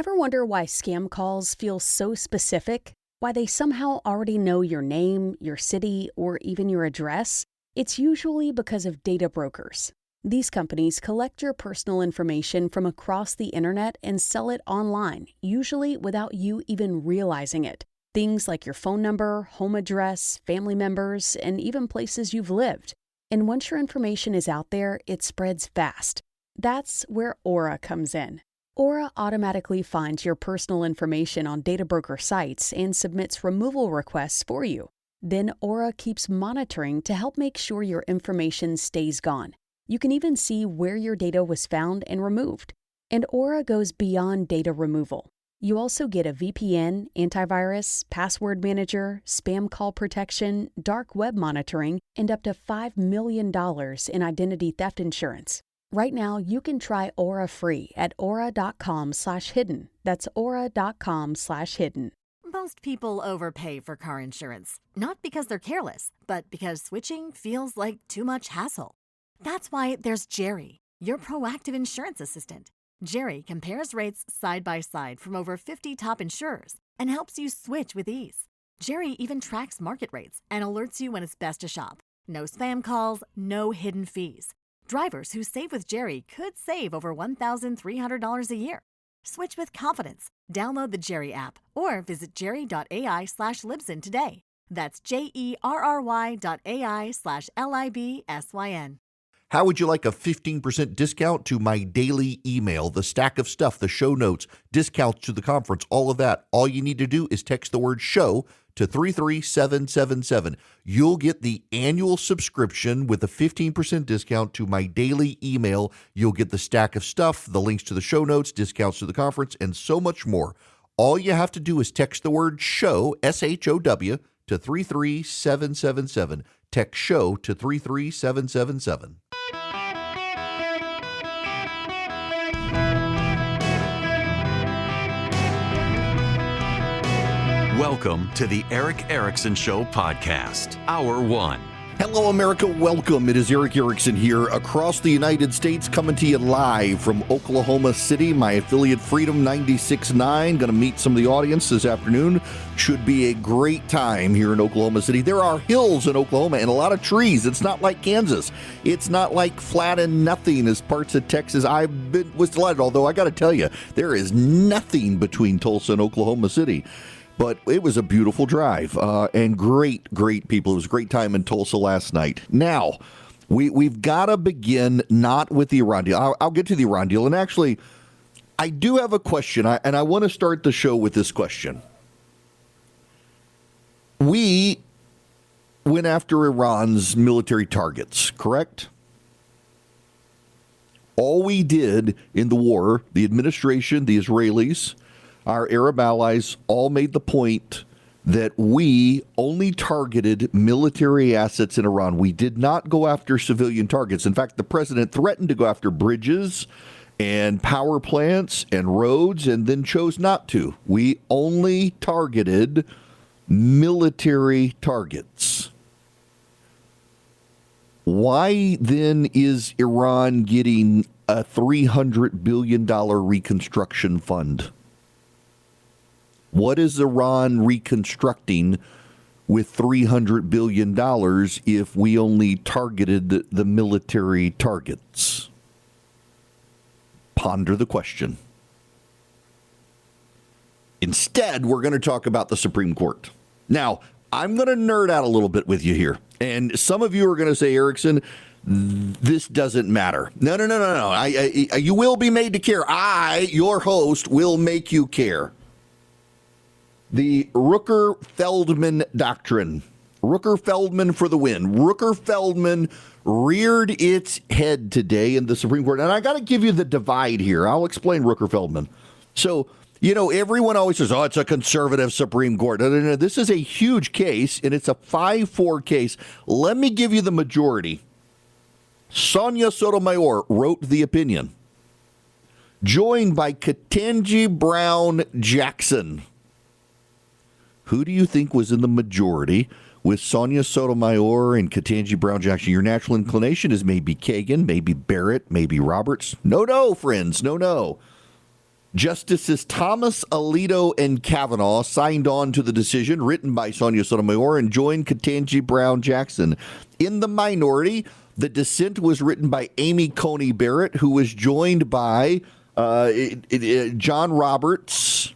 Ever wonder why scam calls feel so specific? Why they somehow already know your name, your city, or even your address? It's usually because of data brokers. These companies collect your personal information from across the internet and sell it online, usually without you even realizing it. Things like your phone number, home address, family members, and even places you've lived. And once your information is out there, it spreads fast. That's where Aura comes in. Aura automatically finds your personal information on data broker sites and submits removal requests for you. Then Aura keeps monitoring to help make sure your information stays gone. You can even see where your data was found and removed. And Aura goes beyond data removal. You also get a VPN, antivirus, password manager, spam call protection, dark web monitoring, and up to $5 million in identity theft insurance. Right now, you can try Aura free at aura.com/hidden. That's aura.com/hidden. Most people overpay for car insurance, not because they're careless, but because switching feels like too much hassle. That's why there's Jerry, your proactive insurance assistant. Jerry compares rates side by side from over 50 top insurers and helps you switch with ease. Jerry even tracks market rates and alerts you when it's best to shop. No spam calls, no hidden fees. Drivers who save with Jerry could save over $1,300 a year. Switch with confidence. Download the Jerry app or visit jerry.ai/Libsyn today. That's JERRY.ai/LIBSYN. How would you like a 15% discount to my daily email, the stack of stuff, the show notes, discounts to the conference, all of that? All you need to do is text the word show to 33777. You'll get the annual subscription with a 15% discount to my daily email. You'll get the stack of stuff, the links to the show notes, discounts to the conference, and so much more. All you have to do is text the word show, SHOW, to 33777. Text show to 33777. Welcome to the Eric Erickson Show podcast, Hour 1. Hello, America. Welcome. It is Eric Erickson here across the United States, coming to you live from Oklahoma City, my affiliate Freedom 96.9. Going to meet some of the audience this afternoon. Should be a great time here in Oklahoma City. There are hills in Oklahoma and a lot of trees. It's not like Kansas. It's not like flat and nothing as parts of Texas. Was delighted, although I got to tell you, there is nothing between Tulsa and Oklahoma City. But it was a beautiful drive and great people. It was a great time in Tulsa last night. Now, we've got to begin not with the Iran deal. I'll get to the Iran deal. And actually, I do have a question, and I want to start the show with this question. We went after Iran's military targets, correct? All we did in the war, the administration, the Israelis, our Arab allies all made the point that we only targeted military assets in Iran. We did not go after civilian targets. In fact, the president threatened to go after bridges and power plants and roads and then chose not to. We only targeted military targets. Why then is Iran getting a $300 billion reconstruction fund? What is Iran reconstructing with $300 billion if we only targeted the military targets? Ponder the question. Instead, we're going to talk about the Supreme Court. Now, I'm going to nerd out a little bit with you here. And some of you are going to say, Erickson, this doesn't matter. No. You will be made to care. I, your host, will make you care. The Rooker-Feldman doctrine. Rooker-Feldman for the win. Rooker-Feldman reared its head today in the Supreme Court. And I got to give you the divide here. I'll explain Rooker-Feldman. So, everyone always says, it's a conservative Supreme Court. No. This is a huge case, and it's a 5-4 case. Let me give you the majority. Sonia Sotomayor wrote the opinion, joined by Ketanji Brown Jackson. Who do you think was in the majority with Sonia Sotomayor and Ketanji Brown Jackson? Your natural inclination is maybe Kagan, maybe Barrett, maybe Roberts. No, friends, no. Justices Thomas, Alito, and Kavanaugh signed on to the decision written by Sonia Sotomayor and joined Ketanji Brown Jackson. In the minority, the dissent was written by Amy Coney Barrett, who was joined by John Roberts,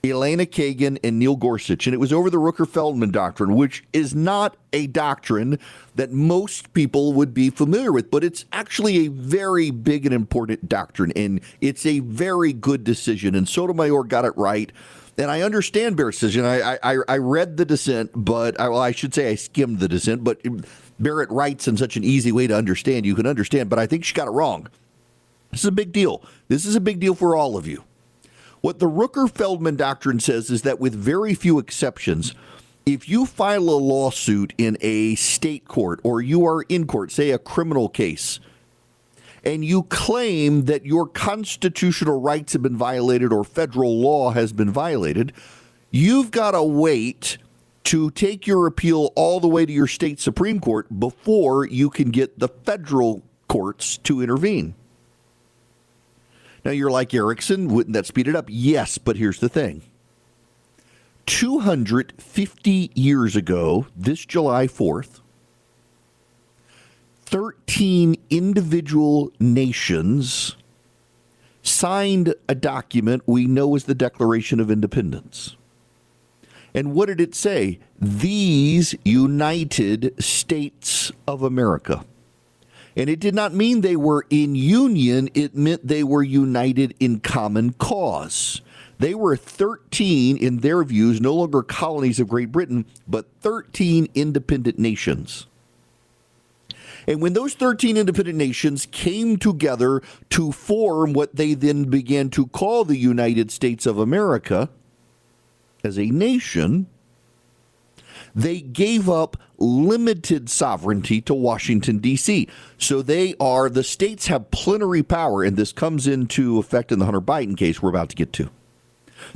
Elena Kagan, and Neil Gorsuch. And it was over the Rooker-Feldman doctrine, which is not a doctrine that most people would be familiar with, but it's actually a very big and important doctrine, and it's a very good decision. And Sotomayor got it right. And I understand Barrett's decision. I read the dissent, but I should say I skimmed the dissent, but Barrett writes in such an easy way to understand. You can understand, but I think she got it wrong. This is a big deal. This is a big deal for all of you. What the Rooker-Feldman doctrine says is that with very few exceptions, if you file a lawsuit in a state court or you are in court, say a criminal case, and you claim that your constitutional rights have been violated or federal law has been violated, you've got to wait to take your appeal all the way to your state Supreme Court before you can get the federal courts to intervene. Now, you're like, Erickson, wouldn't that speed it up? Yes, but here's the thing. 250 years ago, this July 4th, 13 individual nations signed a document we know as the Declaration of Independence. And what did it say? These United States of America. And it did not mean they were in union. It meant they were united in common cause. They were 13, in their views, no longer colonies of Great Britain, but 13 independent nations. And when those 13 independent nations came together to form what they then began to call the United States of America as a nation, they gave up limited sovereignty to Washington, D.C. So the states have plenary power, and this comes into effect in the Hunter Biden case we're about to get to.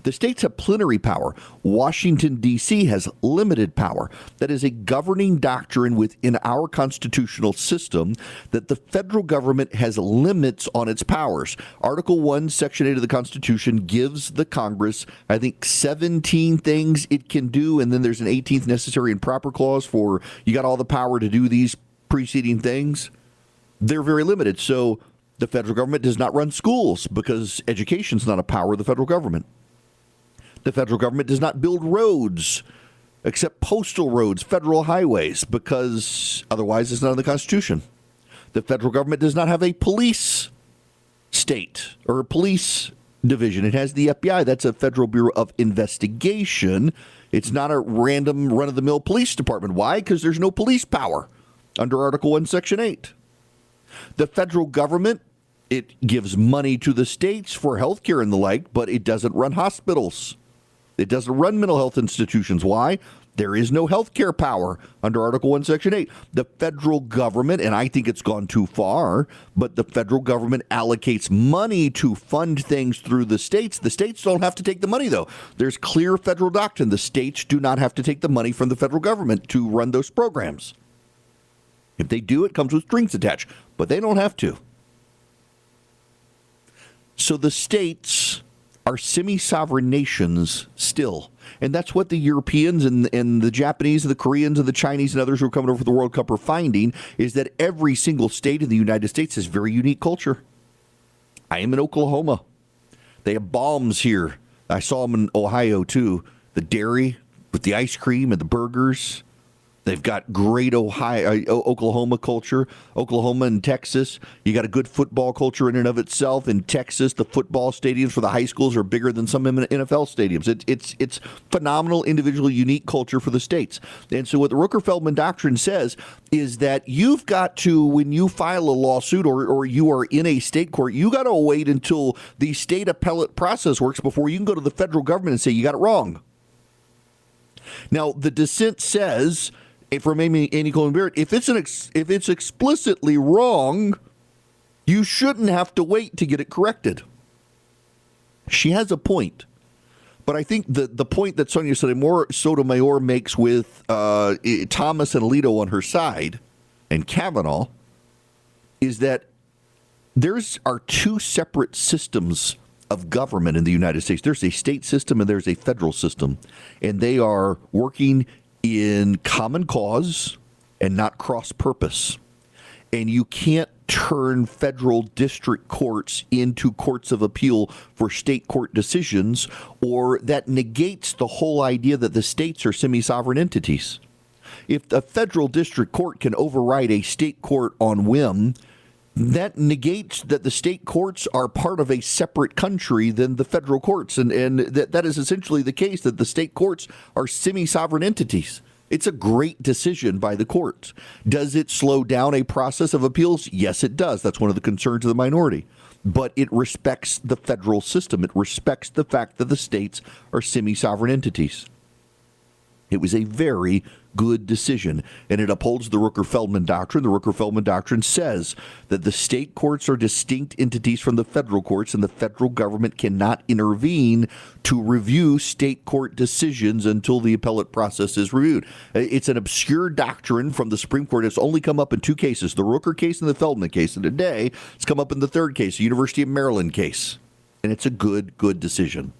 The states have plenary power. Washington, D.C. has limited power. That is a governing doctrine within our constitutional system that the federal government has limits on its powers. Article 1, Section 8 of the Constitution gives the Congress, I think, 17 things it can do, and then there's an 18th necessary and proper clause for you got all the power to do these preceding things. They're very limited. So the federal government does not run schools because education is not a power of the federal government. The federal government does not build roads, except postal roads, federal highways, because otherwise it's not in the Constitution. The federal government does not have a police state or a police division. It has the FBI. That's a Federal Bureau of Investigation. It's not a random run-of-the-mill police department. Why? Because there's no police power under Article 1, Section 8. The federal government, it gives money to the states for health care and the like, but it doesn't run hospitals. It doesn't run mental health institutions. Why? There is no health care power under Article 1, Section 8. The federal government, and I think it's gone too far, but the federal government allocates money to fund things through the states. The states don't have to take the money, though. There's clear federal doctrine. The states do not have to take the money from the federal government to run those programs. If they do, it comes with strings attached, but they don't have to. So the states are semi-sovereign nations still. And that's what the Europeans and the Japanese and the Koreans and the Chinese and others who are coming over for the World Cup are finding, is that every single state in the United States has very unique culture. I am in Oklahoma. They have bombs here. I saw them in Ohio, too. The dairy with the ice cream and the burgers. They've got great Oklahoma culture. Oklahoma and Texas, you got a good football culture in and of itself. In Texas, the football stadiums for the high schools are bigger than some NFL stadiums. It's phenomenal, individual, unique culture for the states. And so what the Rooker-Feldman doctrine says is that you've got to, when you file a lawsuit or you are in a state court, you got to wait until the state appellate process works before you can go to the federal government and say you got it wrong. Now, the dissent says, from Amy Coney Barrett, if it's explicitly wrong, you shouldn't have to wait to get it corrected. She has a point. But I think the point that Sonia Sotomayor makes with Thomas and Alito on her side and Kavanaugh is that there are two separate systems of government in the United States. There's a state system and there's a federal system, and they are working in common cause and not cross purpose. And you can't turn federal district courts into courts of appeal for state court decisions, or that negates the whole idea that the states are semi-sovereign entities. If the federal district court can override a state court on whim, that negates that the state courts are part of a separate country than the federal courts. And that is essentially the case, that the state courts are semi-sovereign entities. It's a great decision by the courts. Does it slow down a process of appeals? Yes, it does. That's one of the concerns of the minority. But it respects the federal system. It respects the fact that the states are semi-sovereign entities. It was a very good decision, and it upholds the Rooker-Feldman doctrine. The Rooker-Feldman doctrine says that the state courts are distinct entities from the federal courts, and the federal government cannot intervene to review state court decisions until the appellate process is reviewed. It's an obscure doctrine from the Supreme Court. It's only come up in two cases, the Rooker case and the Feldman case, and today it's come up in the third case, the University of Maryland case, and it's a good decision.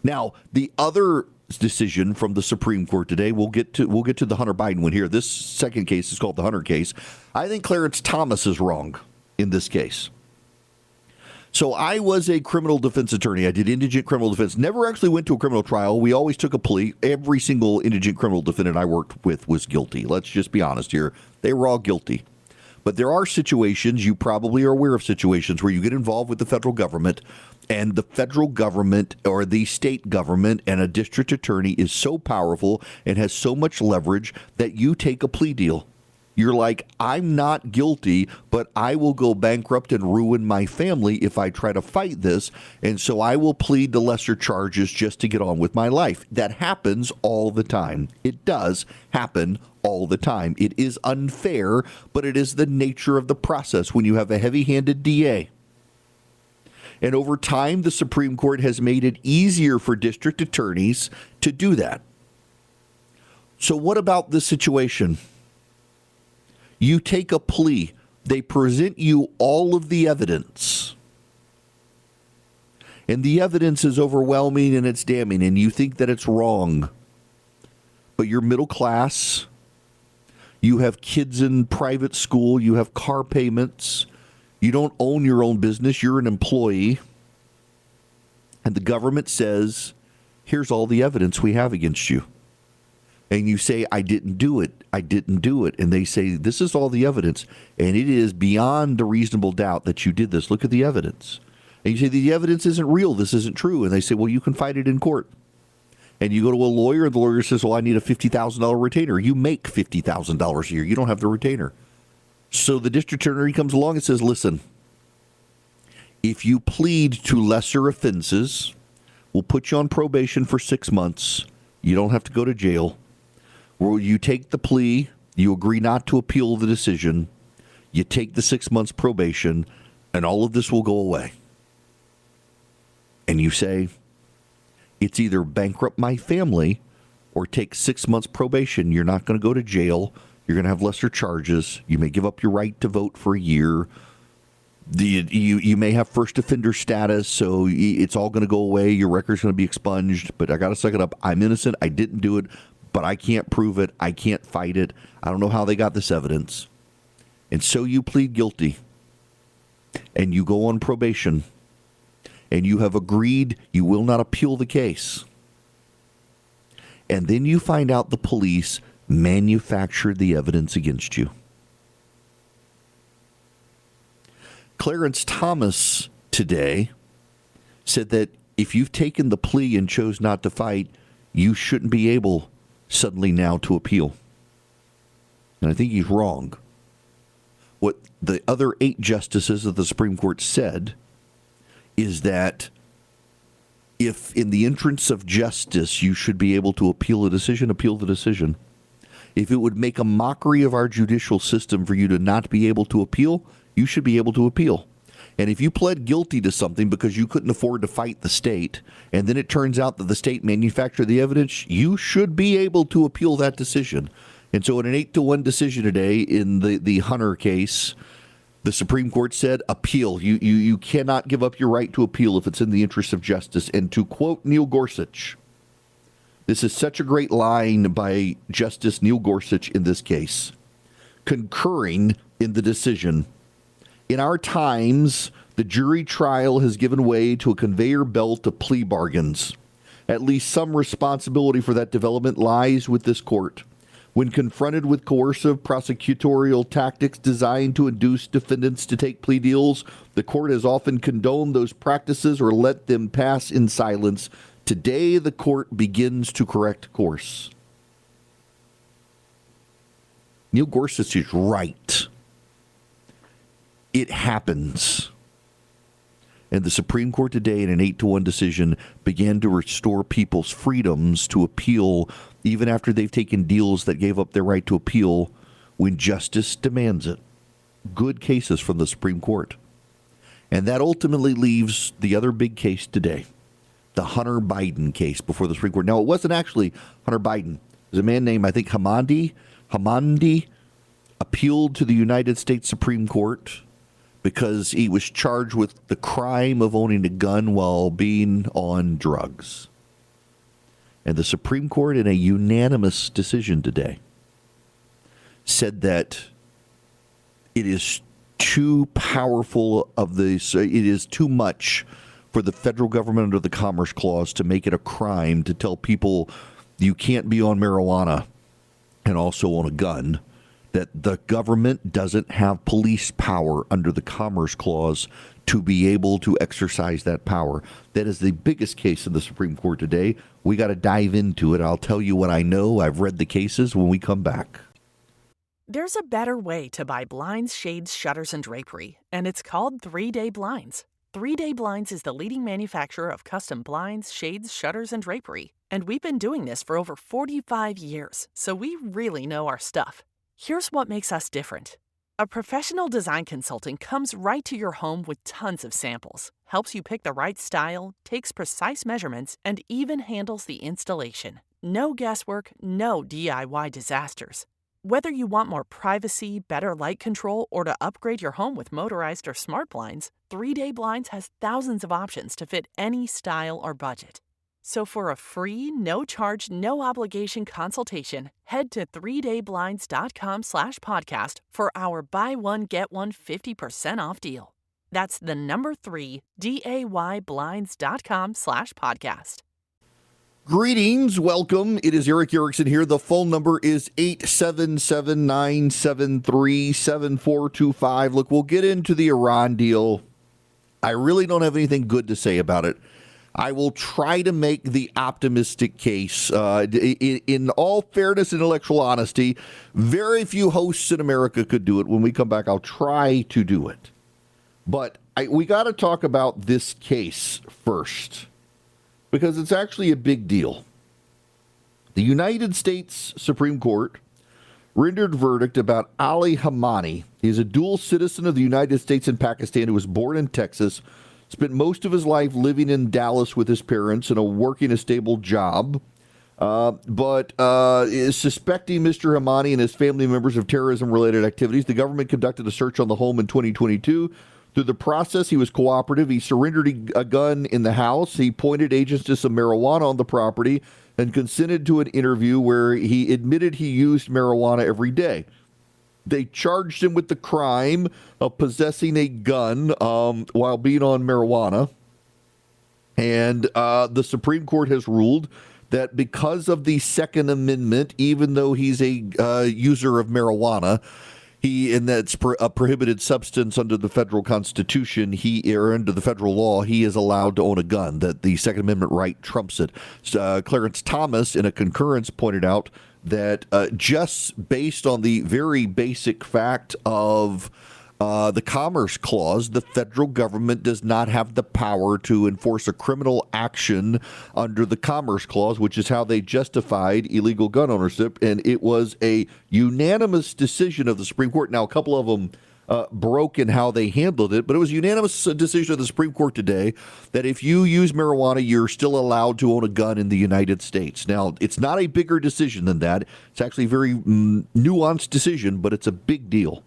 Now, the other decision from the Supreme Court today, we'll get to the Hunter Biden one here. This second case is called the Hunter case. I think Clarence Thomas is wrong in this case. So I was a criminal defense attorney. I did indigent criminal defense. Never actually went to a criminal trial. We always took a plea. Every single indigent criminal defendant I worked with was guilty. Let's just be honest here. They were all guilty. But there are situations, you probably are aware of situations, where you get involved with the federal government, and the federal government or the state government and a district attorney is so powerful and has so much leverage that you take a plea deal. You're like, I'm not guilty, but I will go bankrupt and ruin my family if I try to fight this, and so I will plead to lesser charges just to get on with my life. That happens all the time. It does happen all the time. It is unfair, but it is the nature of the process when you have a heavy-handed DA. And over time, the Supreme Court has made it easier for district attorneys to do that. So what about this situation? You take a plea. They present you all of the evidence. And the evidence is overwhelming and it's damning, and you think that it's wrong. But you're middle class. You have kids in private school. You have car payments. You don't own your own business. You're an employee. And the government says, here's all the evidence we have against you. And you say, I didn't do it. I didn't do it. And they say, this is all the evidence. And it is beyond a reasonable doubt that you did this. Look at the evidence. And you say, the evidence isn't real. This isn't true. And they say, well, you can fight it in court. And you go to a lawyer, and the lawyer says, well, I need a $50,000 retainer. You make $50,000 a year. You don't have the retainer. So the district attorney comes along and says, listen, if you plead to lesser offenses, we'll put you on probation for 6 months. You don't have to go to jail. Or you take the plea, you agree not to appeal the decision, you take the 6 months probation, and all of this will go away. And you say, it's either bankrupt my family or take 6 months probation. You're not going to go to jail. You're going to have lesser charges. You may give up your right to vote for a year. You may have first offender status, so it's all going to go away. Your record's going to be expunged. But I got to suck it up. I'm innocent. I didn't do it, but I can't prove it. I can't fight it. I don't know how they got this evidence. And so you plead guilty, and you go on probation, and you have agreed you will not appeal the case. And then you find out the police manufactured the evidence against you. Clarence Thomas today said that if you've taken the plea and chose not to fight, you shouldn't be able suddenly now to appeal. And I think he's wrong. What the other 8 justices of the Supreme Court said is that if in the interest of justice you should be able to appeal a decision, appeal the decision. If it would make a mockery of our judicial system for you to not be able to appeal, you should be able to appeal. And if you pled guilty to something because you couldn't afford to fight the state, and then it turns out that the state manufactured the evidence, you should be able to appeal that decision. And so in an 8-1 decision today in the Hunter case, The Supreme Court said, appeal. You cannot give up your right to appeal if it's in the interest of justice. And to quote Neil Gorsuch, this is such a great line by Justice Neil Gorsuch in this case, concurring in the decision. In our times, the jury trial has given way to a conveyor belt of plea bargains. At least some responsibility for that development lies with this court. When confronted with coercive prosecutorial tactics designed to induce defendants to take plea deals, the court has often condoned those practices or let them pass in silence. Today, the court begins to correct course. Neil Gorsuch is right. It happens. And the Supreme Court today, in an 8-1 decision, began to restore people's freedoms to appeal even after they've taken deals that gave up their right to appeal when justice demands it. Good cases from the Supreme Court. And that ultimately leaves the other big case today, the Hunter Biden case before the Supreme Court. Now, it wasn't actually Hunter Biden. There's a man named, I think, Hamandi appealed to the United States Supreme Court because he was charged with the crime of owning a gun while being on drugs. And the Supreme Court, in a unanimous decision today, said that it is too powerful it is too much for the federal government under the Commerce Clause to make it a crime to tell people you can't be on marijuana and also own a gun, that the government doesn't have police power under the Commerce Clause to be able to exercise that power. That is the biggest case in the Supreme Court today. We got to dive into it. I'll tell you what I know. I've read the cases when we come back. There's a better way to buy blinds, shades, shutters, and drapery, and it's called 3-Day Blinds. 3-Day Blinds is the leading manufacturer of custom blinds, shades, shutters, and drapery. And we've been doing this for over 45 years, so we really know our stuff. Here's what makes us different. A professional design consultant comes right to your home with tons of samples, helps you pick the right style, takes precise measurements, and even handles the installation. No guesswork, no DIY disasters. Whether you want more privacy, better light control, or to upgrade your home with motorized or smart blinds, 3-Day Blinds has thousands of options to fit any style or budget. So for a free, no-charge, no-obligation consultation, head to 3dayblinds.com/podcast for our buy one, get one 50% off deal. That's the number 3, dayblinds.com/podcast. Greetings, welcome. It is Eric Erickson here. The phone number is 877-973-7425. Look, we'll get into the Iran deal. I really don't have anything good to say about it. I will try to make the optimistic case. In all fairness and intellectual honesty, very few hosts in America could do it. When we come back, I'll try to do it. But we got to talk about this case first, because it's actually a big deal. The United States Supreme Court rendered verdict about Ali Hamani. He's a dual citizen of the United States and Pakistan who was born in Texas, spent most of his life living in Dallas with his parents and working a stable job, but is suspecting Mr. Hamani and his family members of terrorism-related activities. The government conducted a search on the home in 2022. Through the process, he was cooperative. He surrendered a gun in the house. He pointed agents to some marijuana on the property and consented to an interview where he admitted he used marijuana every day. They charged him with the crime of possessing a gun while being on marijuana. And the Supreme Court has ruled that because of the Second Amendment, even though he's a user of marijuana, and that's a prohibited substance under the federal Constitution, or under the federal law, he is allowed to own a gun, that the Second Amendment right trumps it. Clarence Thomas, in a concurrence, pointed out that just based on the very basic fact of the Commerce Clause, the federal government does not have the power to enforce a criminal action under the Commerce Clause, which is how they justified illegal gun ownership. And it was a unanimous decision of the Supreme Court. Now, a couple of them broke in how they handled it, but it was a unanimous decision of the Supreme Court today that if you use marijuana, you're still allowed to own a gun in the United States. Now, it's not a bigger decision than that. It's actually a very nuanced decision, but it's a big deal.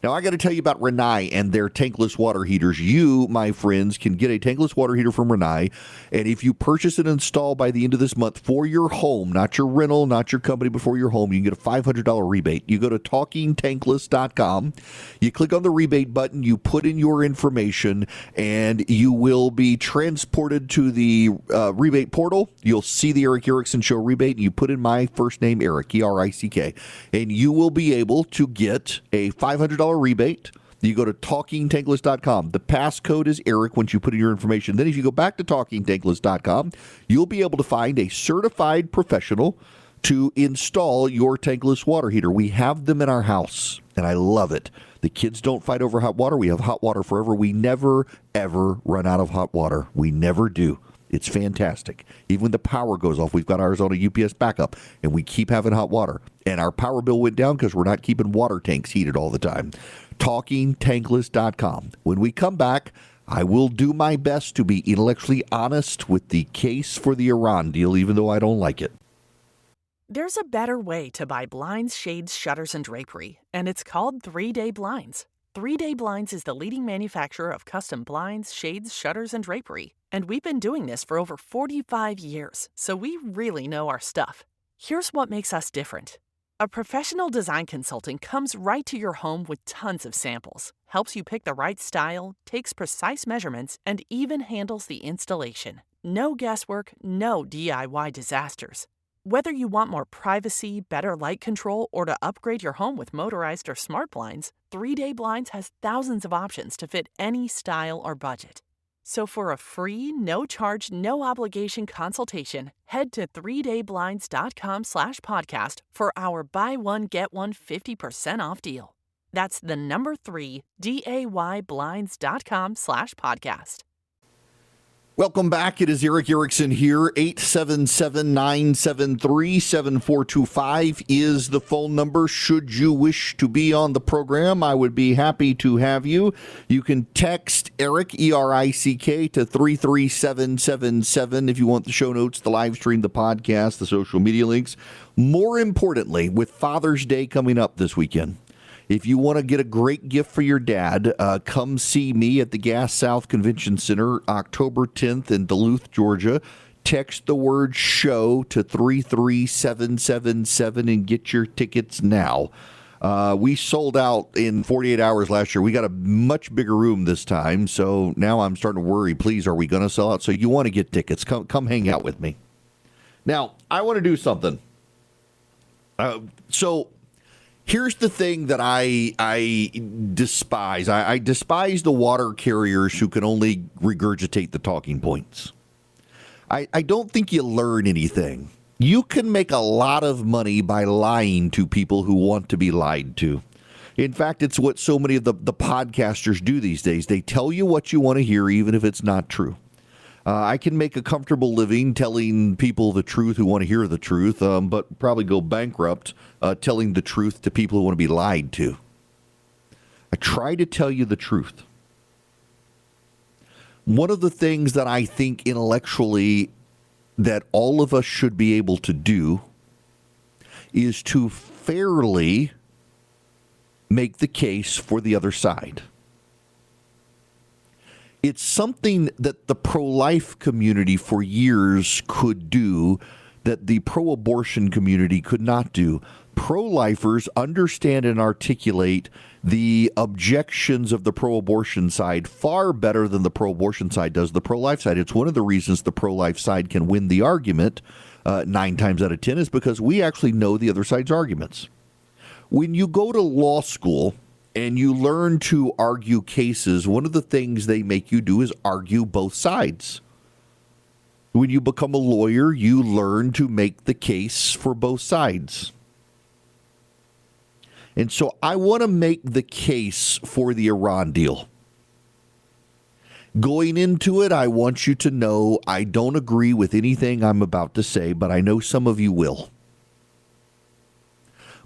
Now, I got to tell you about Rinnai and their tankless water heaters. You, my friends, can get a tankless water heater from Rinnai, and if you purchase and install by the end of this month for your home, not your rental, not your company, but for your home, you can get a $500 rebate. You go to talkingtankless.com, you click on the rebate button, you put in your information, and you will be transported to the rebate portal. You'll see the Eric Erickson Show rebate, and you put in my first name, Eric, E-R-I-C-K, and you will be able to get a $500 rebate. You go to talkingtankless.com. The passcode is Eric once you put in your information. Then if you go back to talkingtankless.com, you'll be able to find a certified professional to install your tankless water heater. We have them in our house, and I love it. The kids don't fight over hot water. We have hot water forever. We never, ever run out of hot water. We never do. It's fantastic. Even when the power goes off, we've got ours on a UPS backup, and we keep having hot water. And our power bill went down because we're not keeping water tanks heated all the time. TalkingTankless.com. When we come back, I will do my best to be intellectually honest with the case for the Iran deal, even though I don't like it. There's a better way to buy blinds, shades, shutters, and drapery, and it's called 3-Day Blinds. 3-Day Blinds is the leading manufacturer of custom blinds, shades, shutters, and drapery. And we've been doing this for over 45 years, so we really know our stuff. Here's what makes us different. A professional design consultant comes right to your home with tons of samples, helps you pick the right style, takes precise measurements, and even handles the installation. No guesswork, no DIY disasters. Whether you want more privacy, better light control, or to upgrade your home with motorized or smart blinds, 3-Day Blinds has thousands of options to fit any style or budget. So for a free, no-charge, no-obligation consultation, head to 3dayblinds.com/podcast for our buy one, get one 50% off deal. That's the number 3, dayblinds.com/podcast. Welcome back. It is Eric Erickson here. 877-973-7425 is the phone number. Should you wish to be on the program, I would be happy to have you. You can text Eric, E-R-I-C-K, to 33777 if you want the show notes, the live stream, the podcast, the social media links. More importantly, with Father's Day coming up this weekend, if you want to get a great gift for your dad, come see me at the Gas South Convention Center October 10th in Duluth, Georgia. Text the word SHOW to 33777 and get your tickets now. We sold out in 48 hours last year. We got a much bigger room this time, so now I'm starting to worry. Please, are we going to sell out? So you want to get tickets. Come hang out with me. Now, I want to do something. Here's the thing that I despise. I despise the water carriers who can only regurgitate the talking points. I don't think you learn anything. You can make a lot of money by lying to people who want to be lied to. In fact, it's what so many of the podcasters do these days. They tell you what you want to hear, even if it's not true. I can make a comfortable living telling people the truth who want to hear the truth, but probably go bankrupt telling the truth to people who want to be lied to. I try to tell you the truth. One of the things that I think intellectually that all of us should be able to do is to fairly make the case for the other side. It's something that the pro-life community for years could do that the pro-abortion community could not do. Pro-lifers understand and articulate the objections of the pro-abortion side far better than the pro-abortion side does the pro-life side. It's one of the reasons the pro-life side can win the argument 9 times out of 10 is because we actually know the other side's arguments. When you go to law school and you learn to argue cases, one of the things they make you do is argue both sides. When you become a lawyer, you learn to make the case for both sides. And so I want to make the case for the Iran deal. Going into it, I want you to know I don't agree with anything I'm about to say, but I know some of you will.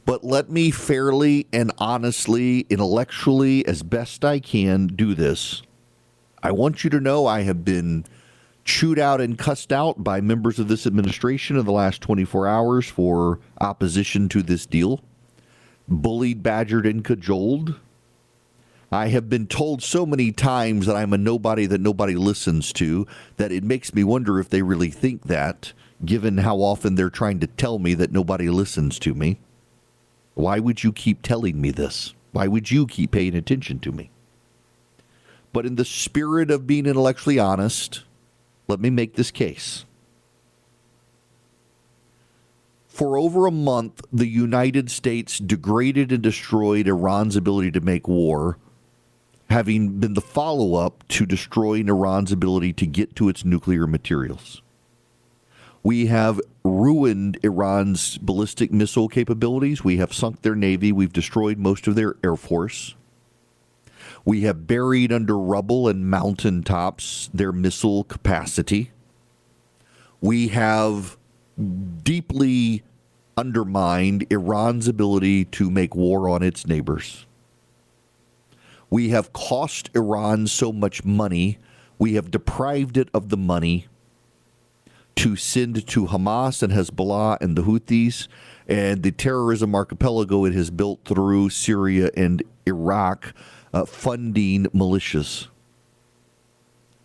But let me fairly and honestly, intellectually, as best I can, do this. I want you to know I have been chewed out and cussed out by members of this administration in the last 24 hours for opposition to this deal. Bullied, badgered, and cajoled. I have been told so many times that I'm a nobody that nobody listens to that it makes me wonder if they really think that, given how often they're trying to tell me that nobody listens to me. Why would you keep telling me this? Why would you keep paying attention to me? But in the spirit of being intellectually honest, let me make this case. For over a month, the United States degraded and destroyed Iran's ability to make war, having been the follow-up to destroying Iran's ability to get to its nuclear materials. We have ruined Iran's ballistic missile capabilities. We have sunk their navy. We've destroyed most of their air force. We have buried under rubble and mountaintops their missile capacity. We have deeply undermined Iran's ability to make war on its neighbors. We have cost Iran so much money, we have deprived it of the money to send to Hamas and Hezbollah and the Houthis and the terrorism archipelago it has built through Syria and Iraq, funding militias.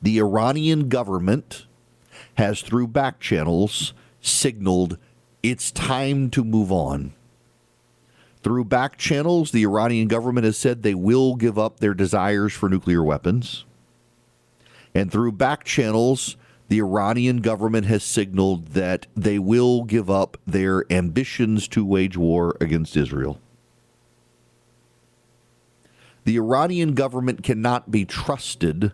The Iranian government has, through back channels, signaled it's time to move on. Through back channels, the Iranian government has said they will give up their desires for nuclear weapons. And through back channels, the Iranian government has signaled that they will give up their ambitions to wage war against Israel. The Iranian government cannot be trusted,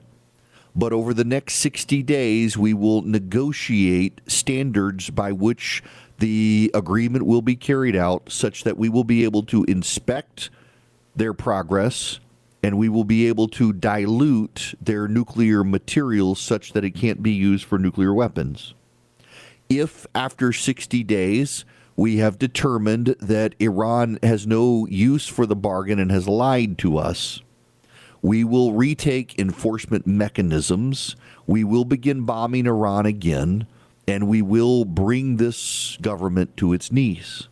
but over the next 60 days, we will negotiate standards by which the agreement will be carried out such that we will be able to inspect their progress and we will be able to dilute their nuclear materials such that it can't be used for nuclear weapons. If after 60 days we have determined that Iran has no use for the bargain and has lied to us, we will retake enforcement mechanisms. We will begin bombing Iran again, and we will bring this government to its knees.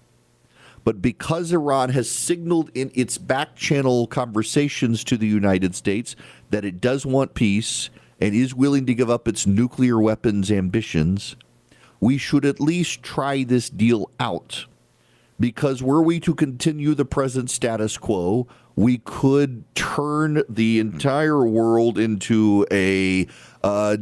But because Iran has signaled in its back channel conversations to the United States that it does want peace and is willing to give up its nuclear weapons ambitions, we should at least try this deal out. Because were we to continue the present status quo, we could turn the entire world into a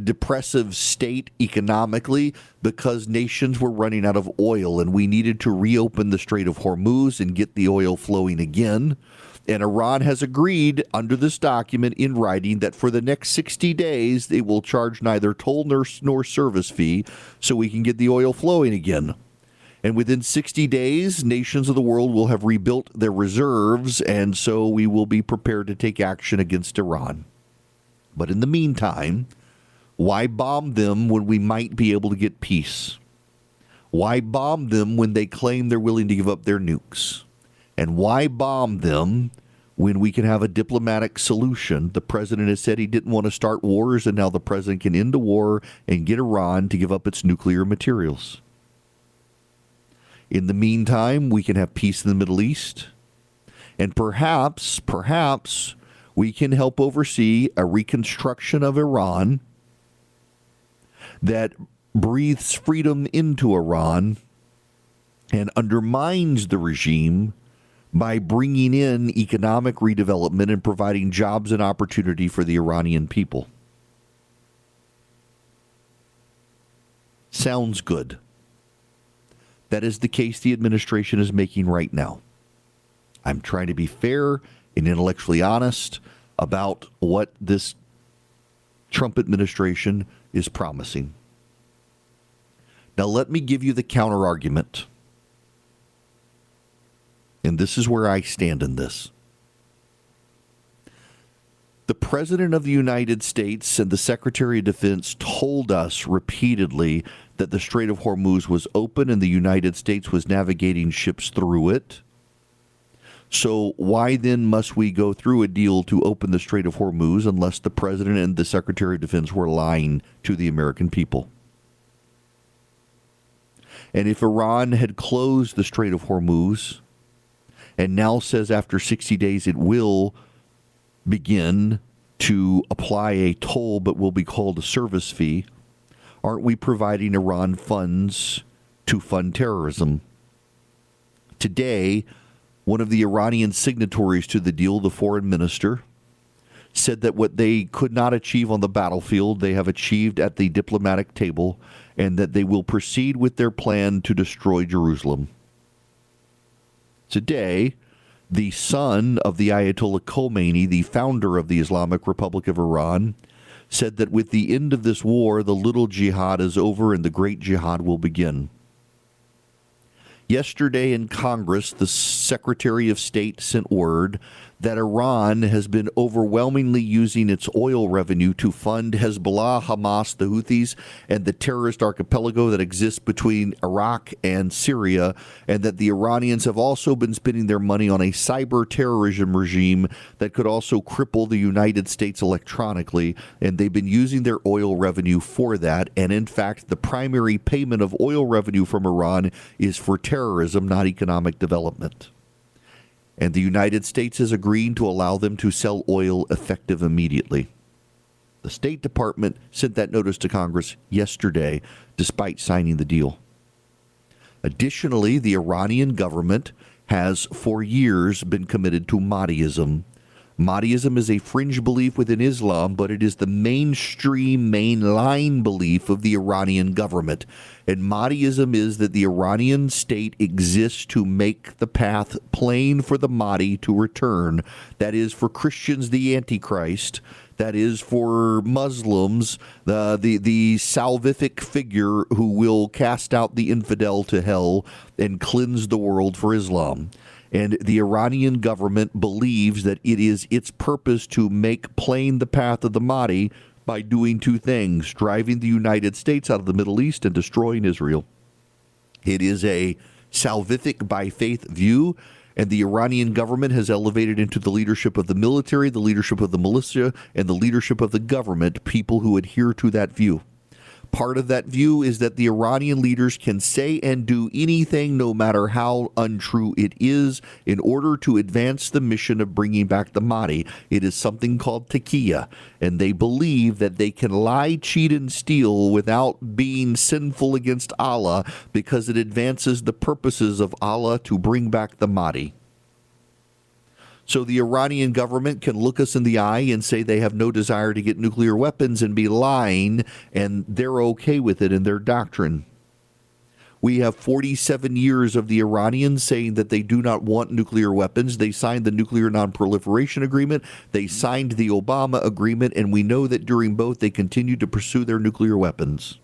depressive state economically because nations were running out of oil and we needed to reopen the Strait of Hormuz and get the oil flowing again. And Iran has agreed under this document in writing that for the next 60 days, they will charge neither toll nor service fee so we can get the oil flowing again. And within 60 days, nations of the world will have rebuilt their reserves, and so we will be prepared to take action against Iran. But in the meantime, why bomb them when we might be able to get peace? Why bomb them when they claim they're willing to give up their nukes? And why bomb them when we can have a diplomatic solution? The president has said he didn't want to start wars, and now the president can end the war and get Iran to give up its nuclear materials. In the meantime, we can have peace in the Middle East, and perhaps we can help oversee a reconstruction of Iran that breathes freedom into Iran and undermines the regime by bringing in economic redevelopment and providing jobs and opportunity for the Iranian people. Sounds good. That is the case the administration is making right now. I'm trying to be fair and intellectually honest about what this Trump administration is promising. Now, let me give you the counter argument. And this is where I stand in this. The President of the United States and the Secretary of Defense told us repeatedly that the Strait of Hormuz was open and the United States was navigating ships through it. So why then must we go through a deal to open the Strait of Hormuz unless the President and the Secretary of Defense were lying to the American people? And if Iran had closed the Strait of Hormuz and now says after 60 days it will begin to apply a toll but will be called a service fee, aren't we providing Iran funds to fund terrorism? Today, one of the Iranian signatories to the deal, the foreign minister, said that what they could not achieve on the battlefield, they have achieved at the diplomatic table, and that they will proceed with their plan to destroy Jerusalem. Today, the son of the Ayatollah Khomeini, the founder of the Islamic Republic of Iran, said that with the end of this war, the little jihad is over and the great jihad will begin. Yesterday in Congress, the Secretary of State sent word that Iran has been overwhelmingly using its oil revenue to fund Hezbollah, Hamas, the Houthis, and the terrorist archipelago that exists between Iraq and Syria, and that the Iranians have also been spending their money on a cyber terrorism regime that could also cripple the United States electronically, and they've been using their oil revenue for that. And in fact, the primary payment of oil revenue from Iran is for terrorism, not economic development. And the United States has agreed to allow them to sell oil effective immediately. The State Department sent that notice to Congress yesterday, despite signing the deal. Additionally, the Iranian government has for years been committed to Mahdiism. Mahdiism is a fringe belief within Islam, but it is the mainstream, mainline belief of the Iranian government. And Mahdiism is that the Iranian state exists to make the path plain for the Mahdi to return. That is, for Christians, the Antichrist. That is, for Muslims, the salvific figure who will cast out the infidel to hell and cleanse the world for Islam. And the Iranian government believes that it is its purpose to make plain the path of the Mahdi by doing two things: driving the United States out of the Middle East and destroying Israel. It is a salvific by faith view, and the Iranian government has elevated into the leadership of the military, the leadership of the militia, and the leadership of the government people who adhere to that view. Part of that view is that the Iranian leaders can say and do anything, no matter how untrue it is, in order to advance the mission of bringing back the Mahdi. It is something called taqiyya, and they believe that they can lie, cheat, and steal without being sinful against Allah because it advances the purposes of Allah to bring back the Mahdi. So the Iranian government can look us in the eye and say they have no desire to get nuclear weapons and be lying, and they're okay with it in their doctrine. We have 47 years of the Iranians saying that they do not want nuclear weapons. They signed the Nuclear Non-Proliferation Agreement. They signed the Obama Agreement, and we know that during both they continued to pursue their nuclear weapons.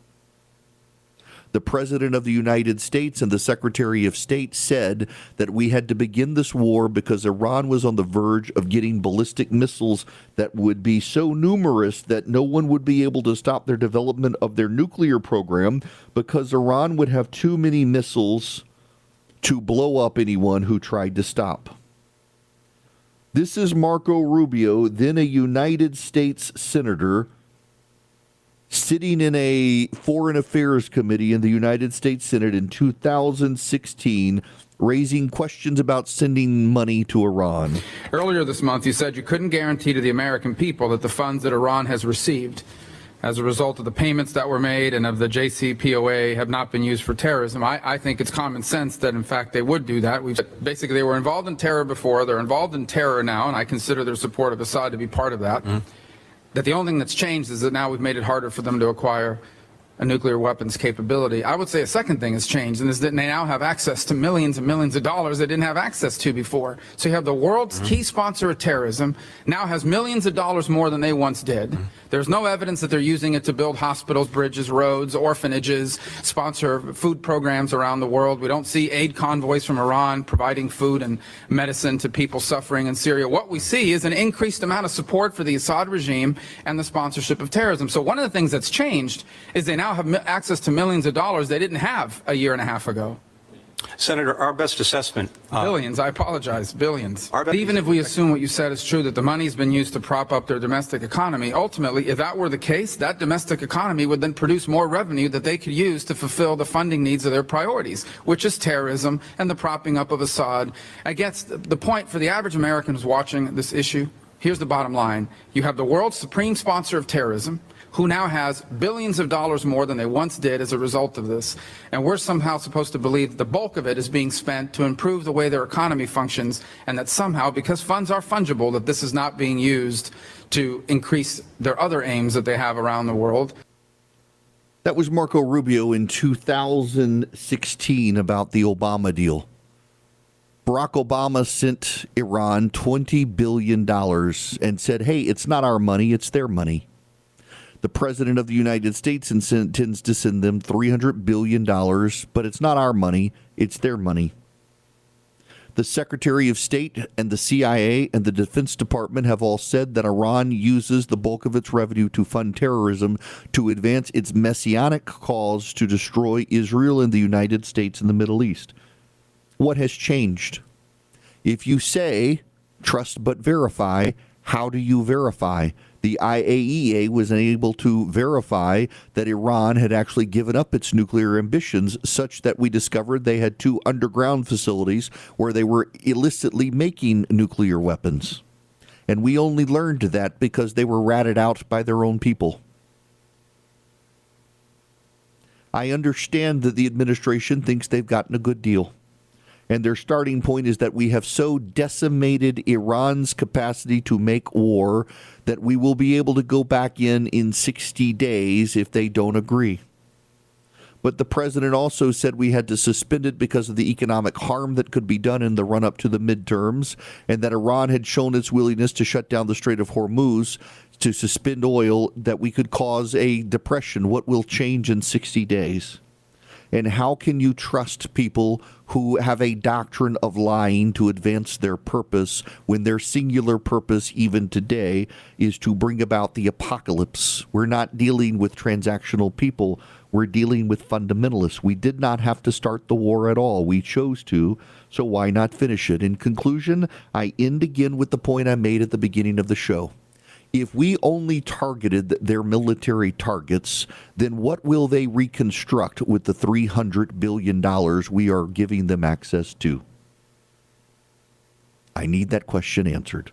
The President of the United States and the Secretary of State said that we had to begin this war because Iran was on the verge of getting ballistic missiles that would be so numerous that no one would be able to stop their development of their nuclear program because Iran would have too many missiles to blow up anyone who tried to stop. This is Marco Rubio, then a United States Senator, sitting in a Foreign Affairs Committee in the United States Senate in 2016, raising questions about sending money to Iran. Earlier this month, you said you couldn't guarantee to the American people that the funds that Iran has received as a result of the payments that were made and of the JCPOA have not been used for terrorism. I think it's common sense that, in fact, they would do that. Basically, they were involved in terror before. They're involved in terror now, and I consider their support of Assad to be part of that. That the only thing that's changed is that now we've made it harder for them to acquire a nuclear weapons capability. I would say a second thing has changed, and is that they now have access to millions and millions of dollars they didn't have access to before. So you have the world's key sponsor of terrorism now has millions of dollars more than they once did. There's no evidence that they're using it to build hospitals, bridges, roads, orphanages, sponsor food programs around the world. We don't see aid convoys from Iran providing food and medicine to people suffering in Syria. What we see is an increased amount of support for the Assad regime and the sponsorship of terrorism. So one of the things that's changed is they now have access to millions of dollars they didn't have a year and a half ago. Senator, our best assessment... billions, I apologize, billions. Even if we assume what you said is true, that the money's been used to prop up their domestic economy, ultimately, if that were the case, that domestic economy would then produce more revenue that they could use to fulfill the funding needs of their priorities, which is terrorism and the propping up of Assad. I guess the point for the average American who's watching this issue Here's the bottom line. You have the world's supreme sponsor of terrorism, who now has billions of dollars more than they once did as a result of this. And we're somehow supposed to believe that the bulk of it is being spent to improve the way their economy functions, and that somehow, because funds are fungible, that this is not being used to increase their other aims that they have around the world. That was Marco Rubio in 2016 about the Obama deal. Barack Obama sent Iran $20 billion and said, hey, it's not our money, it's their money. The President of the United States intends to send them $300 billion, but it's not our money, it's their money. The Secretary of State and the CIA and the Defense Department have all said that Iran uses the bulk of its revenue to fund terrorism to advance its messianic cause to destroy Israel and the United States and the Middle East. What has changed? If you say, trust but verify, how do you verify? The IAEA was unable to verify that Iran had actually given up its nuclear ambitions, such that we discovered they had 2 underground facilities where they were illicitly making nuclear weapons. And we only learned that because they were ratted out by their own people. I understand that the administration thinks they've gotten a good deal. And their starting point is that we have so decimated Iran's capacity to make war that we will be able to go back in 60 days if they don't agree. But the president also said we had to suspend it because of the economic harm that could be done in the run-up to the midterms, and that Iran had shown its willingness to shut down the Strait of Hormuz to suspend oil, that we could cause a depression. What will change in 60 days? And how can you trust people who have a doctrine of lying to advance their purpose when their singular purpose, even today, is to bring about the apocalypse? We're not dealing with transactional people. We're dealing with fundamentalists. We did not have to start the war at all. We chose to, so why not finish it? In conclusion, I end again with the point I made at the beginning of the show. If we only targeted their military targets, then what will they reconstruct with the $300 billion we are giving them access to? I need that question answered.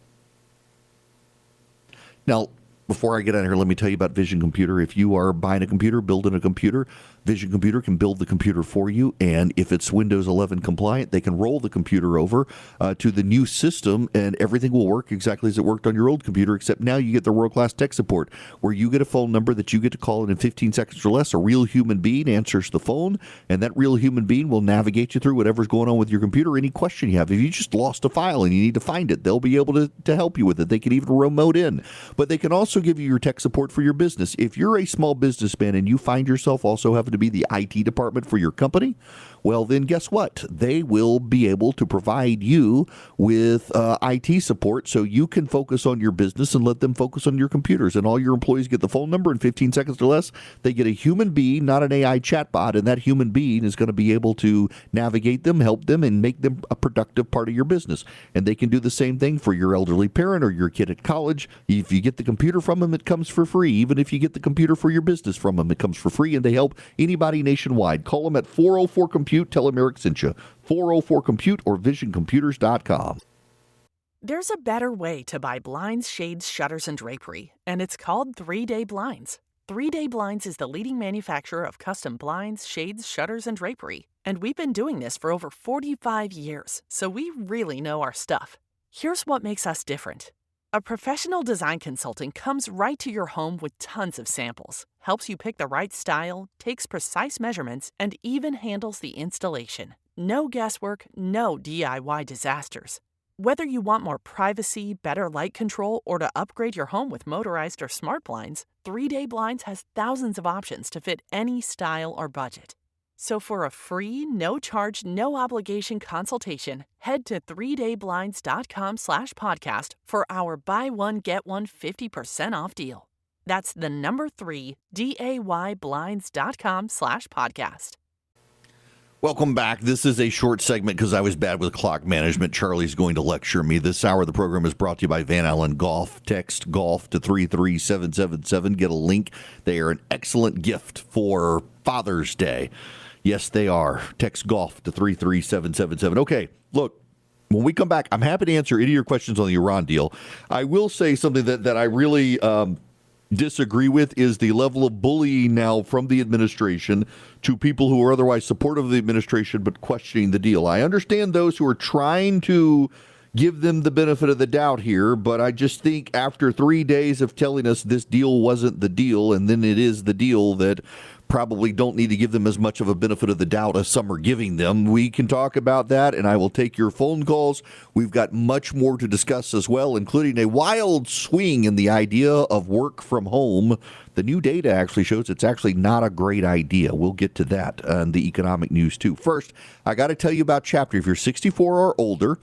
Now, before I get out of here, let me tell you about Vision Computer. If you are buying a computer, building a computer, Vision Computer can build the computer for you. And if it's Windows 11 compliant, they can roll the computer over to the new system, and everything will work exactly as it worked on your old computer, except now you get the world-class tech support, where you get a phone number that you get to call in 15 seconds or less. A real human being answers the phone, and that real human being will navigate you through whatever's going on with your computer, any question you have. If you just lost a file and you need to find it, they'll be able to help you with it. They can even remote in. But they can also give you your tech support for your business. If you're a small businessman and you find yourself also having to be the IT department for your company, well, then guess what? They will be able to provide you with IT support so you can focus on your business and let them focus on your computers. And all your employees get the phone number in 15 seconds or less. They get a human being, not an AI chatbot, and that human being is going to be able to navigate them, help them, and make them a productive part of your business. And they can do the same thing for your elderly parent or your kid at college. If you get the computer from them, it comes for free. Even if you get the computer for your business from them, it comes for free, and they help anybody nationwide. Call them at 404-COMPUTE. Tell them Eric sent you. 404-COMPUTE or visioncomputers.com. There's a better way to buy blinds, shades, shutters, and drapery, and it's called 3-Day Blinds. 3-Day Blinds is the leading manufacturer of custom blinds, shades, shutters, and drapery. And we've been doing this for over 45 years, so we really know our stuff. Here's what makes us different. A professional design consultant comes right to your home with tons of samples, helps you pick the right style, takes precise measurements, and even handles the installation. No guesswork, no DIY disasters. Whether you want more privacy, better light control, or to upgrade your home with motorized or smart blinds, 3-Day Blinds has thousands of options to fit any style or budget. So for a free, no-charge, no-obligation consultation, head to 3dayblinds.com/podcast for our buy one, get one 50% off deal. That's the number 3, dayblinds.com/podcast. Welcome back. This is a short segment because I was bad with clock management. Charlie's going to lecture me. This hour of the program is brought to you by Van Allen Golf. Text golf to 33777. Get a link. They are an excellent gift for Father's Day. Yes, they are. Text golf to 33777. Okay, look, When we come back, I'm happy to answer any of your questions on the Iran deal. I will say something that I really disagree with is the level of bullying now from the administration to people who are otherwise supportive of the administration but questioning the deal. I understand those who are trying to give them the benefit of the doubt here, but I just think after 3 days of telling us this deal wasn't the deal and then it is the deal, that probably don't need to give them as much of a benefit of the doubt as some are giving them. We can talk about that, and I will take your phone calls. We've got much more to discuss as well, including a wild swing in the idea of work from home. The new data actually shows it's actually not a great idea. We'll get to that on the economic news, too. First, I got to tell you about Chapter. If you're 64 or older,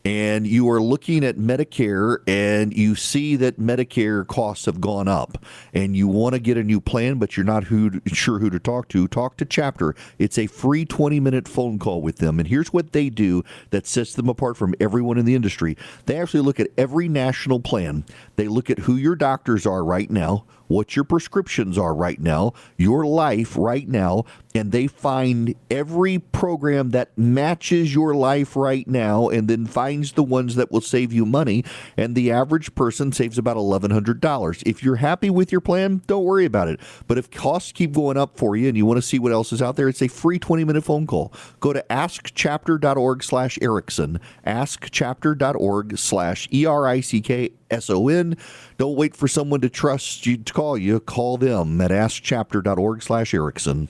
and you are looking at Medicare and you see that Medicare costs have gone up and you want to get a new plan, but you're not sure who to talk to Chapter. It's a free 20-minute phone call with them. And here's what they do that sets them apart from everyone in the industry. They actually look at every national plan. They look at who your doctors are right now, what your prescriptions are right now, your life right now, and they find every program that matches your life right now and then finds the ones that will save you money. And the average person saves about $1,100. If you're happy with your plan, don't worry about it. But if costs keep going up for you and you want to see what else is out there, it's a free 20-minute phone call. Go to askchapter.org/Erickson, askchapter.org/ERICKSON. Don't wait for someone to trust you to call you. Call them at askchapter.org/Erickson.